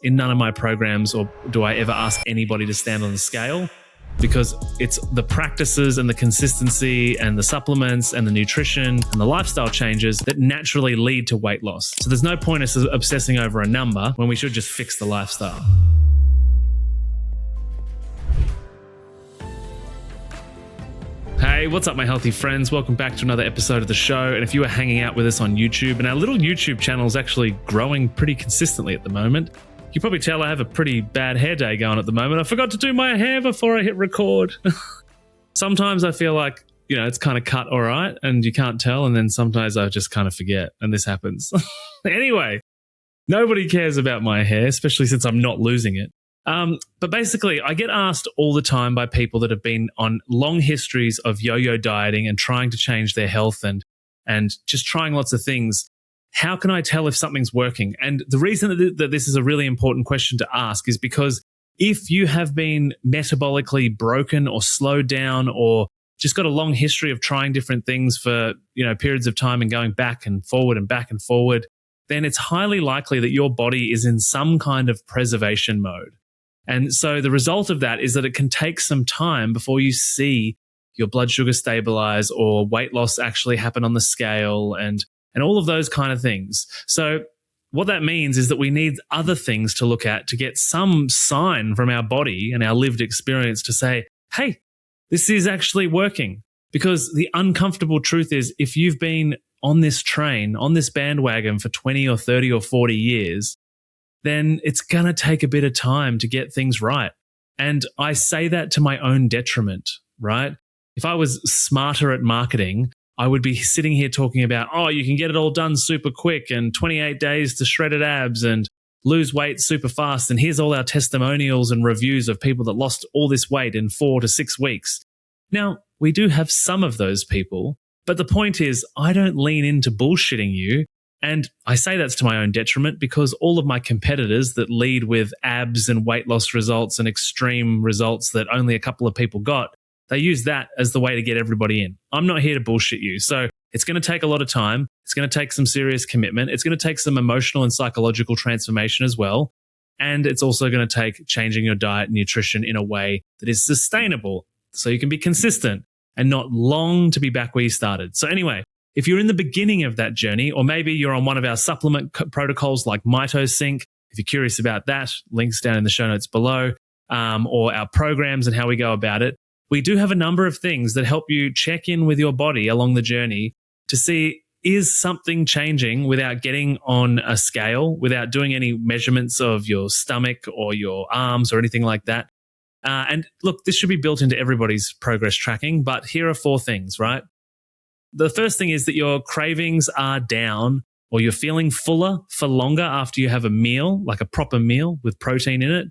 In none of my programs or do I ever ask anybody to stand on the scale, because it's the practices and the consistency and the supplements and the nutrition and the lifestyle changes that naturally lead to weight loss. So there's no point us obsessing over a number when we should just fix the lifestyle. Hey, what's up, my healthy friends? Welcome back to another episode of the show. And if you are hanging out with us on YouTube, and our little YouTube channel is actually growing pretty consistently at the moment, you can probably tell I have a pretty bad hair day going at the moment. I forgot to do my hair before I hit record. Sometimes I feel like, it's kind of cut all right and you can't tell. And then sometimes I just kind of forget and this happens. Anyway, nobody cares about my hair, especially since I'm not losing it. But basically, I get asked all the time by people that have been on long histories of yo-yo dieting and trying to change their health and just trying lots of things. How can I tell if something's working? And the reason that this is a really important question to ask is because if you have been metabolically broken or slowed down or just got a long history of trying different things for, periods of time and going back and forward, then it's highly likely that your body is in some kind of preservation mode. And so the result of that is that it can take some time before you see your blood sugar stabilize or weight loss actually happen on the scale and all of those kind of things. So what that means is that we need other things to look at to get some sign from our body and our lived experience to say, hey, this is actually working. Because the uncomfortable truth is, if you've been on this train, on this bandwagon for 20 or 30 or 40 years, then it's going to take a bit of time to get things right. And I say that to my own detriment, right? If I was smarter at marketing, I would be sitting here talking about, you can get it all done super quick and 28 days to shredded abs and lose weight super fast. And here's all our testimonials and reviews of people that lost all this weight in 4 to 6 weeks. Now, we do have some of those people, but the point is I don't lean into bullshitting you. And I say that's to my own detriment because all of my competitors that lead with abs and weight loss results and extreme results that only a couple of people got, they use that as the way to get everybody in. I'm not here to bullshit you. So it's going to take a lot of time. It's going to take some serious commitment. It's going to take some emotional and psychological transformation as well. And it's also going to take changing your diet and nutrition in a way that is sustainable so you can be consistent and not long to be back where you started. So anyway, if you're in the beginning of that journey, or maybe you're on one of our supplement protocols like MitoSync, if you're curious about that, links down in the show notes below, or our programs and how we go about it, we do have a number of things that help you check in with your body along the journey to see, is something changing without getting on a scale, without doing any measurements of your stomach or your arms or anything like that. And look, this should be built into everybody's progress tracking, but here are 4 things, right? The first thing is that your cravings are down or you're feeling fuller for longer after you have a meal, like a proper meal with protein in it.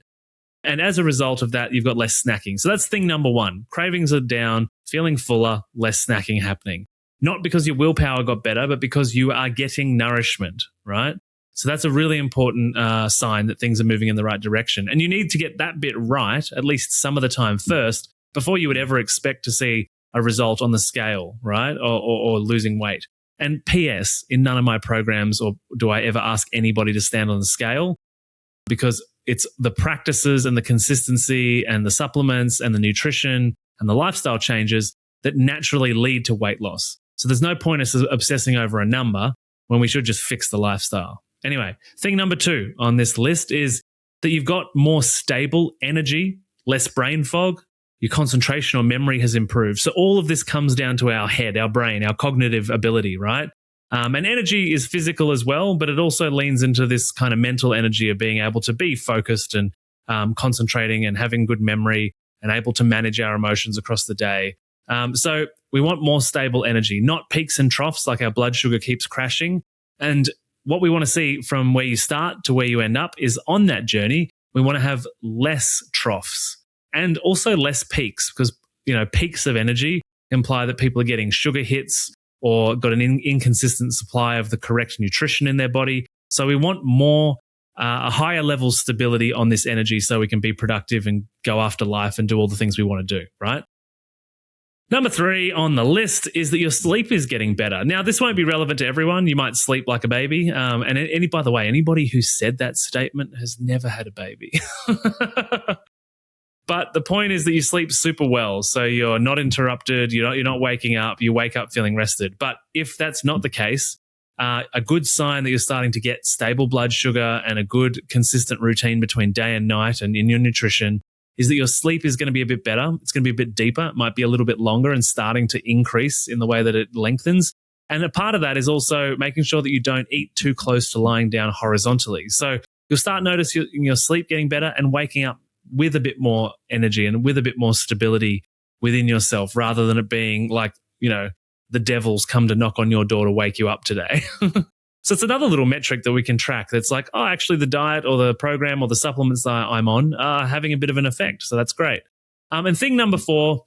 And as a result of that, you've got less snacking. So that's thing number 1. Cravings are down, feeling fuller, less snacking happening. Not because your willpower got better, but because you are getting nourishment, right? So that's a really important sign that things are moving in the right direction. And you need to get that bit right, at least some of the time first, before you would ever expect to see a result on the scale, right? Or losing weight. And P.S., in none of my programs or do I ever ask anybody to stand on the scale, because it's the practices and the consistency and the supplements and the nutrition and the lifestyle changes that naturally lead to weight loss. So there's no point us obsessing over a number when we should just fix the lifestyle. Anyway, thing number 2 on this list is that you've got more stable energy, less brain fog, your concentration or memory has improved. So all of this comes down to our head, our brain, our cognitive ability, right? And energy is physical as well, but it also leans into this kind of mental energy of being able to be focused and concentrating and having good memory and able to manage our emotions across the day. So we want more stable energy, not peaks and troughs like our blood sugar keeps crashing. And what we want to see from where you start to where you end up is on that journey, we want to have less troughs and also less peaks because, peaks of energy imply that people are getting sugar hits or got an inconsistent supply of the correct nutrition in their body. So we want more, a higher level stability on this energy so we can be productive and go after life and do all the things we want to do, right? Number 3 on the list is that your sleep is getting better. Now, this won't be relevant to everyone. You might sleep like a baby. And by the way, anybody who said that statement has never had a baby. But the point is that you sleep super well. So you're not interrupted. You're not waking up. You wake up feeling rested. But if that's not the case, a good sign that you're starting to get stable blood sugar and a good consistent routine between day and night and in your nutrition is that your sleep is going to be a bit better. It's going to be a bit deeper. It might be a little bit longer and starting to increase in the way that it lengthens. And a part of that is also making sure that you don't eat too close to lying down horizontally. So you'll start noticing your sleep getting better and waking up with a bit more energy and with a bit more stability within yourself rather than it being like, the devil's come to knock on your door to wake you up today. So it's another little metric that we can track that's like, oh, actually the diet or the program or the supplements that I'm on are having a bit of an effect. So that's great. And thing number 4,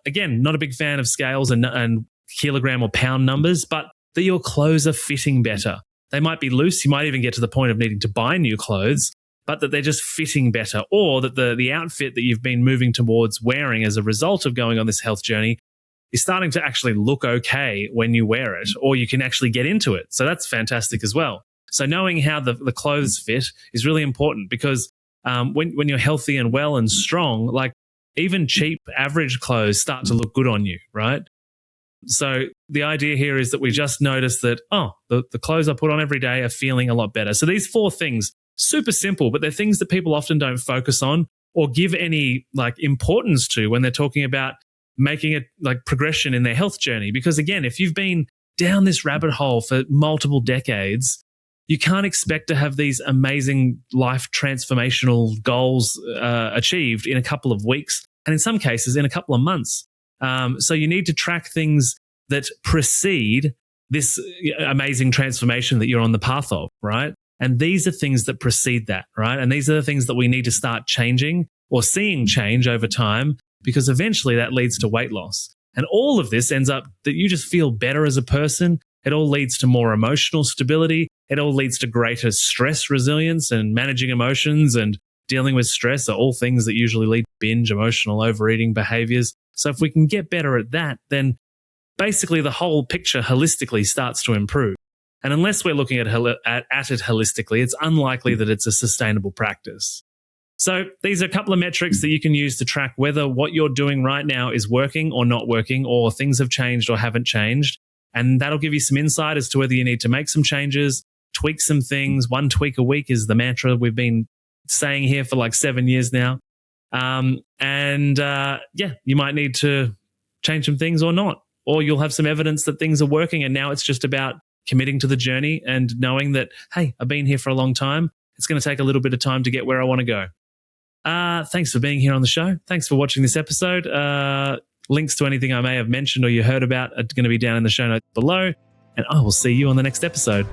again, not a big fan of scales and kilogram or pound numbers, but that your clothes are fitting better. They might be loose. You might even get to the point of needing to buy new clothes, but that they're just fitting better, or that the outfit that you've been moving towards wearing as a result of going on this health journey is starting to actually look okay when you wear it, or you can actually get into it. So that's fantastic as well. So knowing how the clothes fit is really important because when you're healthy and well and strong, like even cheap average clothes start to look good on you, right? So the idea here is that we just notice that, the clothes I put on every day are feeling a lot better. So these 4 things, super simple, but they're things that people often don't focus on or give any importance to when they're talking about making it progression in their health journey. Because again, if you've been down this rabbit hole for multiple decades, you can't expect to have these amazing life transformational goals achieved in a couple of weeks, and in some cases in a couple of months. So you need to track things that precede this amazing transformation that you're on the path of, right? And these are things that precede that, right? And these are the things that we need to start changing or seeing change over time, because eventually that leads to weight loss. And all of this ends up that you just feel better as a person. It all leads to more emotional stability. It all leads to greater stress resilience, and managing emotions and dealing with stress are all things that usually lead to binge, emotional overeating behaviors. So if we can get better at that, then basically the whole picture holistically starts to improve. And unless we're looking at it holistically, it's unlikely that it's a sustainable practice. So these are a couple of metrics that you can use to track whether what you're doing right now is working or not working, or things have changed or haven't changed. And that'll give you some insight as to whether you need to make some changes, tweak some things. 1 tweak a week is the mantra we've been saying here for 7 years now. You might need to change some things or not. Or you'll have some evidence that things are working, and now it's just about committing to the journey and knowing that, hey, I've been here for a long time. It's going to take a little bit of time to get where I want to go. Thanks for being here on the show. Thanks for watching this episode. Links to anything I may have mentioned or you heard about are going to be down in the show notes below. And I will see you on the next episode.